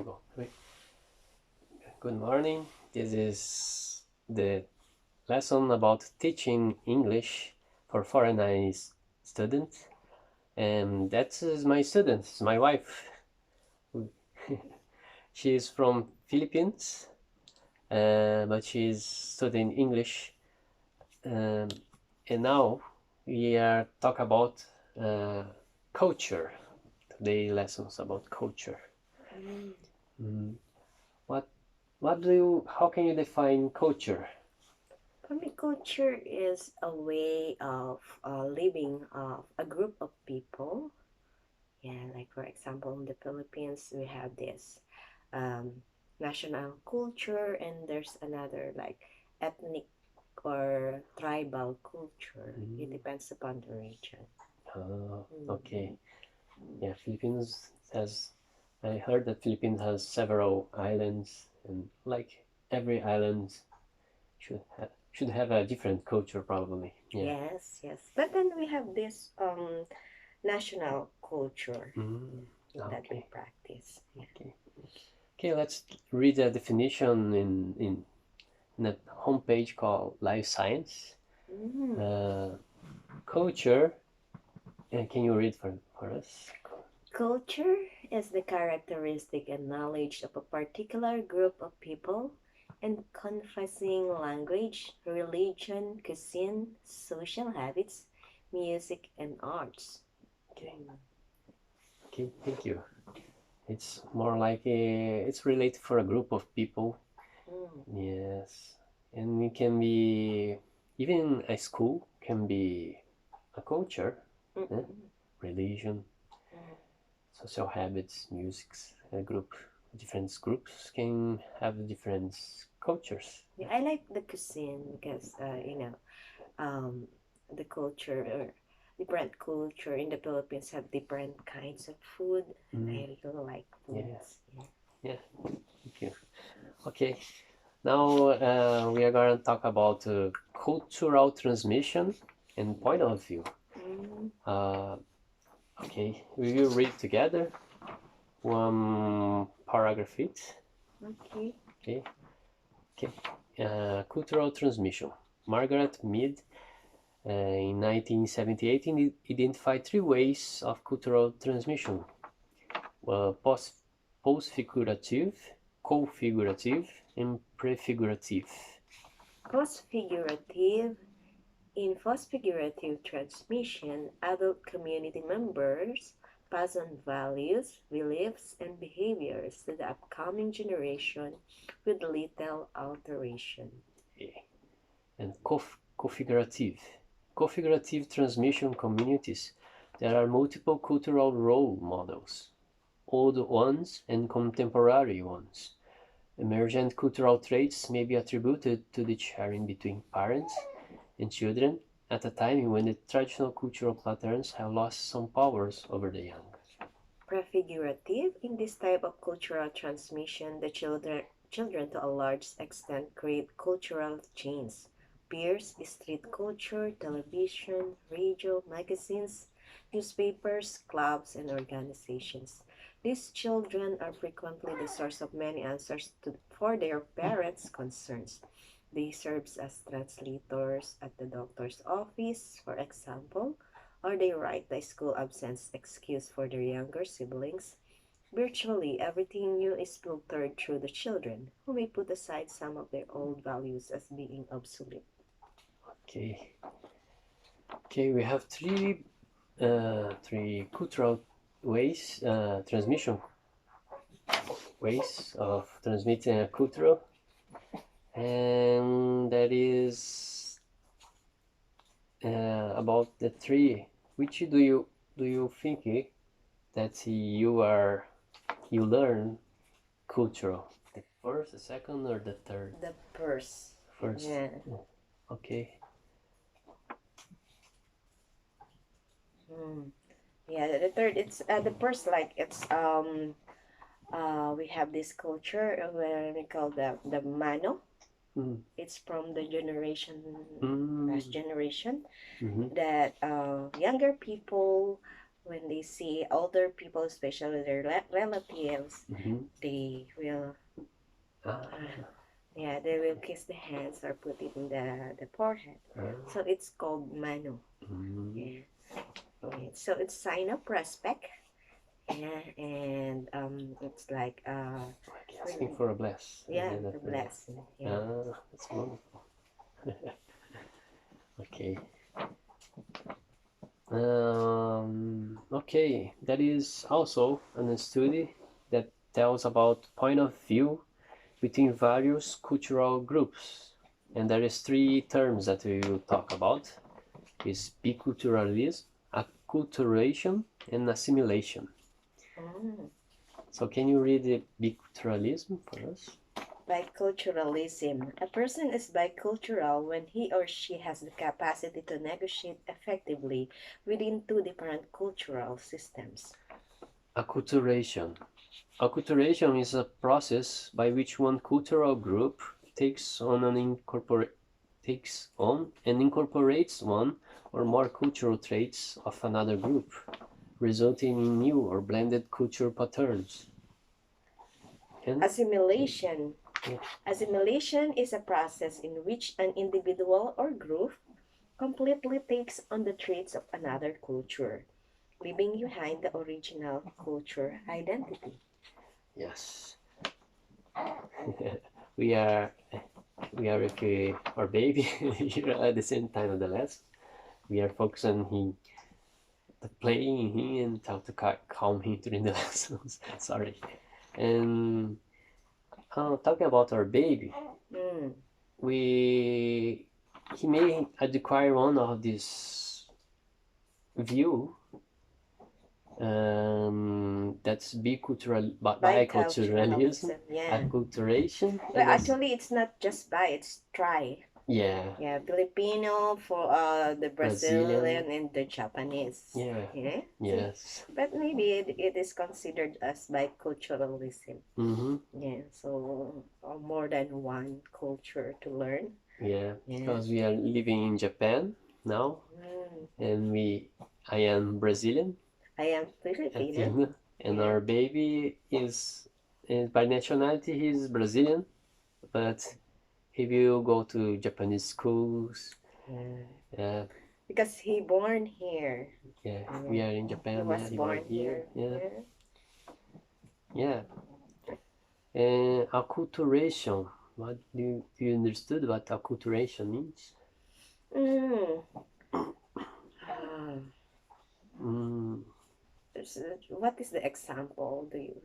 go. Wait. Good morning. This is the lesson about teaching English for foreign students, and that is my student, it's my wife. She is from Philippines, but she is studying English, and now we are talk about culture. Today lessons about culture. Mm. How can you define culture? For me, culture is a way of living of a group of people. Yeah, like for example, in the Philippines, we have this um, national culture, and there's another like ethnic or tribal culture. It depends upon the region. Okay. Yeah, Philippines has. I heard that Philippines has several islands, and like every island should have a different culture, probably. Yeah. Yes, yes. But then we have this national culture that we Okay. practice. Yeah. Okay. Okay. Let's read a definition in a homepage called Life Science. Mm. Culture. Can you read for us? Culture is the characteristic and knowledge of a particular group of people encompassing language, religion, cuisine, social habits, music, and arts. Okay. Okay. Thank you. It's more like it's related for a group of people. Mm. Yes, and it can be even a school can be a culture, eh? Mm-mm. Religion, Mm. social habits, musics. A group, different groups can have different cultures. Yeah, I like the cuisine because um, the culture or different culture in the Philippines have different kinds of food, and Mm, I really like yeah, foods. Yeah. yeah. Thank you. Okay, now we are going to talk about cultural transmission and point of view. Mm. Uh, okay, we will read together one paragraph each. Okay. Okay. Okay. Cultural transmission. Margaret Mead in 1978 identified three ways of cultural transmission: post-figurative, co-figurative, and prefigurative. Post-figurative. In post-figurative transmission, adult community members pass on values, beliefs, and behaviors to the upcoming generation with little alteration. Okay. And co-figurative. Co-figurative transmission communities. There are multiple cultural role models, old ones and contemporary ones. Emergent cultural traits may be attributed to the sharing between parents and children at a time when the traditional cultural patterns have lost some powers over the young. Prefigurative. In this type of cultural transmission, the children to a large extent create cultural chains. Peers, street culture, television, radio, magazines, newspapers, clubs, and organizations. These children are frequently the source of many answers for their parents' concerns. They serve as translators at the doctor's office, for example, or they write the school absence excuse for their younger siblings. Virtually everything new is filtered through the children, who may put aside some of their old values as being obsolete. Okay, okay, we have three cultural ways, transmission ways of transmitting a cultural, and that is about the three. Which do you think that you learn cultural? The first, the second, or the third? The purse. First. Yeah. Okay. Hmm. Yeah, the third it's the purse like it's we have this culture where we call the mano. Mm. It's from the generation Mm. past generation Mm-hmm. that younger people when they see older people, especially their relatives, Mm-hmm. they will, Ah, yeah, they will kiss the hands or put it in the forehead. So it's called mano. mm, Yeah. Yeah. So it's sign of respect. Yeah, and it's like like asking for a bless. yeah, Yeah, the blessing. Yeah. that's wonderful. Okay. Okay, that is also a study that tells about point of view between various cultural groups. And there is three terms that we will talk about. Is biculturalism, acculturation, and assimilation. Mm. So can you read the biculturalism for us? Biculturalism. A person is bicultural when he or she has the capacity to negotiate effectively within two different cultural systems. Acculturation. Acculturation is a process by which one cultural group takes on and incorporates one or more cultural traits of another group, resulting in new or blended culture patterns. And Assimilation. yeah. Assimilation is a process in which an individual or group completely takes on the traits of another culture, leaving behind the original culture identity. Yes. we are we are with our baby here at the same time of the lesson. We are focusing on playing him and how to calm him during the lessons. Sorry. And talking about our baby, Mm. he may acquire one of this view that's biculturalism, Biculturalism, yeah. acculturation, Well, and actually, it's not just bi, it's tri. yeah, Yeah, Filipino for the Brazilian, Brazilian and the Japanese. yeah, Yeah. yes, But maybe it is considered as biculturalism. mm-hmm. Yeah, so more than one culture to learn. Yeah, Yeah. because we are living in Japan now, Mm. and I am Brazilian, I am Filipino. Filipino, and Yeah. our baby is by nationality he's Brazilian, but he will go to Japanese schools. Yeah. Because he born here. Yeah, Yeah. we are in He Japan. was Yeah, you are born here. here. Yeah, Yeah. yeah. And acculturation. What do you understood what acculturation means? Mm. Ah. Mm, What is the example do you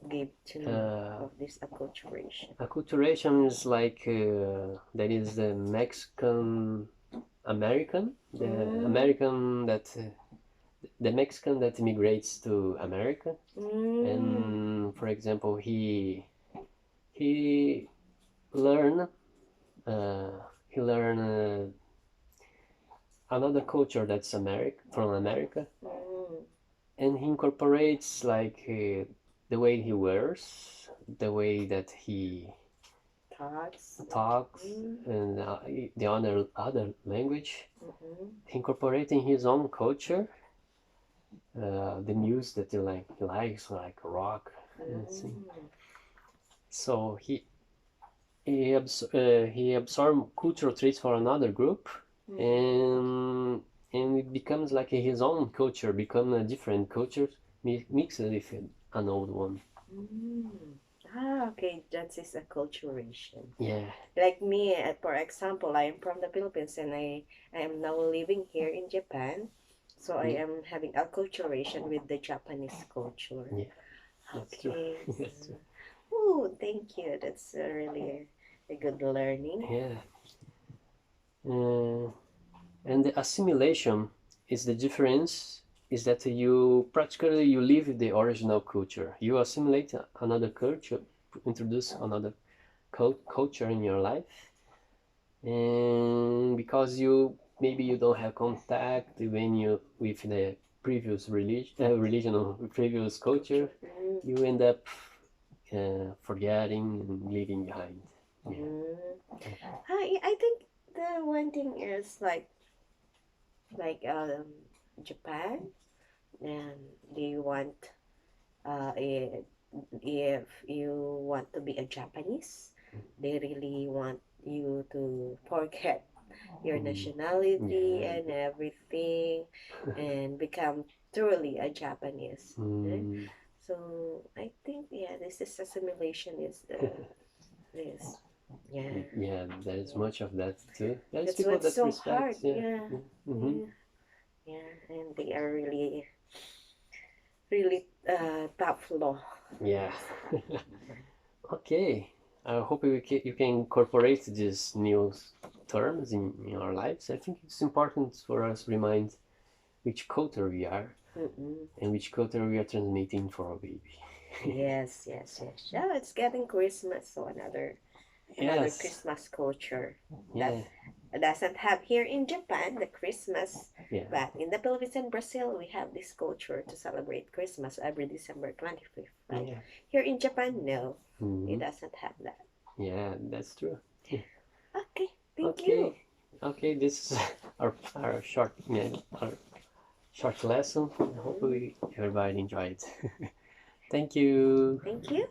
give to me uh, of this acculturation? acculturation is like that is the Mexican American, the Mexican that immigrates to America, and for example, he learn uh, he learn another culture that's from America, and he incorporates like the way he wears, the way that he talks, and the other language, incorporating his own culture, the music that he likes, like rock, and sing. So he absorbed cultural traits for another group, and it becomes like his own culture, become a different culture mixed with an old one. Okay, that is acculturation. Yeah. Like me, for example, I am from the Philippines and I am now living here in Japan. So I am having acculturation with the Japanese culture. Yeah, that's true. Okay. That's true. Oh, thank you. That's really a good learning. Yeah. And the assimilation is the difference is that you leave the original culture. You assimilate another culture, introduce another culture in your life, and because maybe you don't have contact with the previous religion or previous culture, you end up forgetting and leaving behind. I think the one thing is like Japan. and they want if you want to be a Japanese, they really want you to forget your nationality Yeah. and everything and become truly a Japanese. Right? Mm. So I think this is assimilation is the this yeah Yeah, there is yeah. much of that too. There is That's people what's that so hard. respect. Yeah. Yeah, Mm-hmm. yeah, yeah, and they are really tough law. Yeah. Yes. Okay. I hope you can incorporate these new terms in our lives. I think it's important for us to remind which culture we are Mm-mm. and which culture we are transmitting for our baby. Yes, yes, yes. Yeah, it's getting Christmas, so another Yes. Christmas culture that Yeah. doesn't have here in Japan the Christmas, Yeah. but in the Philippines and Brazil we have this culture to celebrate Christmas every December 25th. But Yeah. here in Japan, no, it Mm-hmm. doesn't have that. Yeah, that's true. Okay, thank you. Okay. Okay, this is our short, yeah, our short lesson. Mhm. Hopefully everybody enjoyed it. Thank you. Thank you.